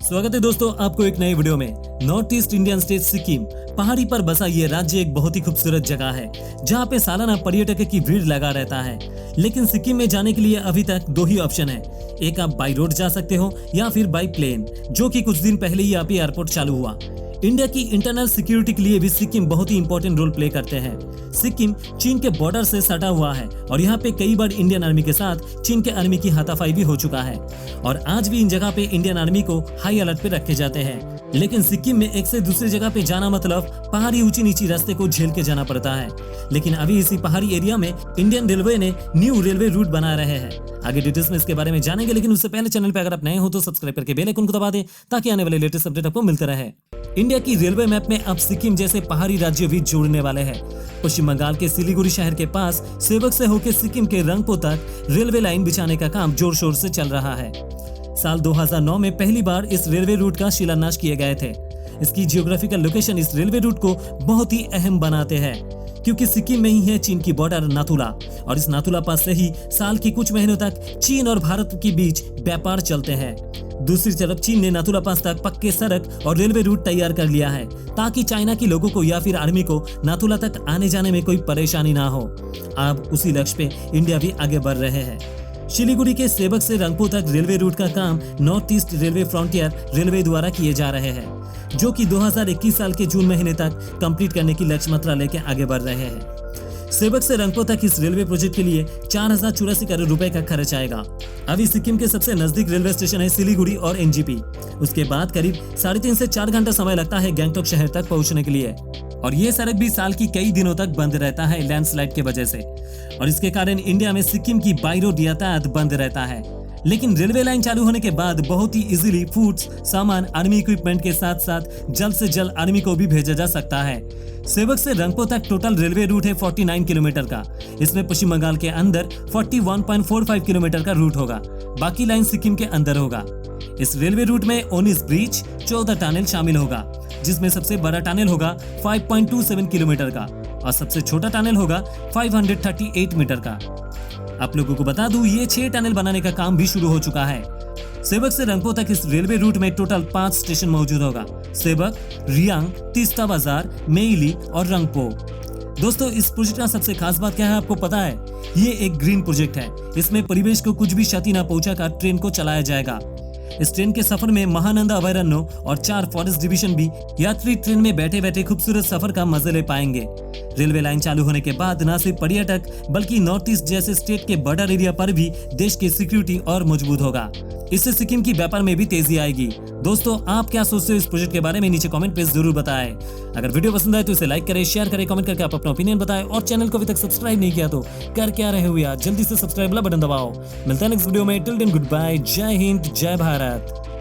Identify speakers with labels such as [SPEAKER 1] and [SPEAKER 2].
[SPEAKER 1] स्वागत है दोस्तों आपको एक नए वीडियो में। North east Indian state Sikkim पहाड़ी पर बसा ये राज्य एक बहुत ही खूबसूरत जगह है जहाँ पे सालाना पर्यटकों की भीड़ लगा रहता है। लेकिन सिक्किम में जाने के लिए अभी तक दो ही ऑप्शन है, एक आप बाई रोड जा सकते हो या फिर बाई प्लेन, जो कि कुछ दिन पहले ही यहाँ पे एयरपोर्ट चालू हुआ। इंडिया की इंटरनल सिक्योरिटी के लिए भी सिक्किम बहुत ही इंपॉर्टेंट रोल प्ले करते हैं। सिक्किम चीन के बॉर्डर से सटा हुआ है और यहाँ पे कई बार इंडियन आर्मी के साथ चीन के आर्मी की हाथापाई भी हो चुका है और आज भी इन जगह पे इंडियन आर्मी को हाई अलर्ट पे रखे जाते हैं। लेकिन सिक्किम में एक से दूसरी जगह पे जाना मतलब पहाड़ी ऊंची नीची रास्ते को झेल के जाना पड़ता है। लेकिन अभी इसी पहाड़ी एरिया में इंडियन रेलवे ने न्यू रेलवे रूट बना रहे हैं। आगे डिटेल्स में इसके बारे में जानेंगे, लेकिन उससे पहले चैनल पे अगर आप नए हो तो सब्सक्राइब करके बेल आइकन को दबा दें ताकि आने वाले लेटेस्ट अपडेट आपको मिलते रहे। इंडिया की रेलवे मैप में अब सिक्किम जैसे पहाड़ी राज्य भी जोड़ने वाले हैं। पश्चिम बंगाल के सिलीगुड़ी शहर के पास सेवक से होकर सिक्किम के रंगपो तक रेलवे लाइन बिछाने का काम जोर शोर से चल रहा है। साल 2009 में पहली बार इस रेलवे रूट का शिलान्यास किए गए थे। इसकी जियोग्राफिकल लोकेशन इस रेलवे रूट को बहुत ही अहम बनाते हैं क्योंकि सिक्किम में ही है चीन की बॉर्डर नाथुला और इस नाथुला पास से ही साल की कुछ महीनों तक चीन और भारत के बीच व्यापार चलते हैं। दूसरी तरफ चीन ने नाथुला पास तक पक्के सड़क और रेलवे रूट तैयार कर लिया है ताकि चाइना के लोगों को या फिर आर्मी को नाथुला तक आने जाने में कोई परेशानी ना हो। अब उसी लक्ष्य पे इंडिया भी आगे बढ़ रहे हैं। सिलीगुड़ी के सेवक से रंगपो तक रेलवे रूट का काम north east railway frontier railway द्वारा किए जा रहे हैं, जो कि 2021 साल के जून महीने तक कंप्लीट करने की लक्ष्य मात्रा लेकर आगे बढ़ रहे हैं। सेवक से रंगपो तक इस रेलवे प्रोजेक्ट के लिए 4084 करोड़ रुपए का खर्च आएगा। अभी सिक्किम के सबसे नजदीक रेलवे स्टेशन है सिलीगुड़ी और एनजीपी। उसके बाद करीब 3.5 से 4 घंटा समय लगता है गैंगटॉक शहर तक पहुंचने के लिए और ये सड़क भी साल की कई दिनों तक बंद रहता है लैंडस्लाइड के वजह से और इसके कारण इंडिया में सिक्किम की बाई रोड यातायात बंद रहता है। लेकिन रेलवे लाइन चालू होने के बाद बहुत ही इजीली फूड्स, सामान, आर्मी इक्विपमेंट के साथ साथ जल्द से जल्द आर्मी को भी भेजा जा सकता है। सेवक से रंगपो तक टोटल रेलवे रूट है 49 किलोमीटर का। इसमें पश्चिम बंगाल के अंदर 41.45 किलोमीटर का रूट होगा, बाकी लाइन सिक्किम के अंदर होगा। इस रेलवे रूट में 19 ब्रिज, 14 टनल शामिल होगा, जिसमें सबसे बड़ा टनल होगा 5.27 किलोमीटर का और सबसे छोटा टनल होगा 538 मीटर का। आप लोगों को बता दूं, ये 6 टनल बनाने का काम भी शुरू हो चुका है। सेवक से रंगपो तक इस रेलवे रूट में टोटल 5 स्टेशन मौजूद होगा: सेवक, रियांग, तीस्ता बाजार, मेइली और रंगपो। दोस्तों, इस प्रोजेक्ट का सबसे खास बात क्या है आपको पता है? ये एक ग्रीन प्रोजेक्ट है। इसमें परिवेश को कुछ भी क्षति न पहुंचाकर ट्रेन को चलाया जाएगा। इस ट्रेन के सफर में महानंदा अभयारण्य और 4 फॉरेस्ट डिवीजन भी यात्री ट्रेन में बैठे बैठे खूबसूरत सफर का मजा ले पाएंगे। रेलवे लाइन चालू होने के बाद न सिर्फ पर्यटक बल्कि नॉर्थ ईस्ट जैसे स्टेट के बॉर्डर एरिया पर भी देश की सिक्योरिटी और मजबूत होगा। इससे सिक्किम की व्यापार में भी तेजी आएगी। दोस्तों, आप क्या सोचते हो इस प्रोजेक्ट के बारे में? नीचे कमेंट पे जरूर बताएं। अगर वीडियो पसंद आए तो इसे लाइक करें, शेयर करें, कमेंट करके आप अपना ओपिनियन बताएं और चैनल को अभी तक सब्सक्राइब नहीं किया तो कर क्या रहे हो यार, जल्दी से सब्सक्राइब वाला बटन दबाओ। मिलते हैं नेक्स्ट वीडियो में। टिल देन गुड बाय, जय हिंद, जय भारत।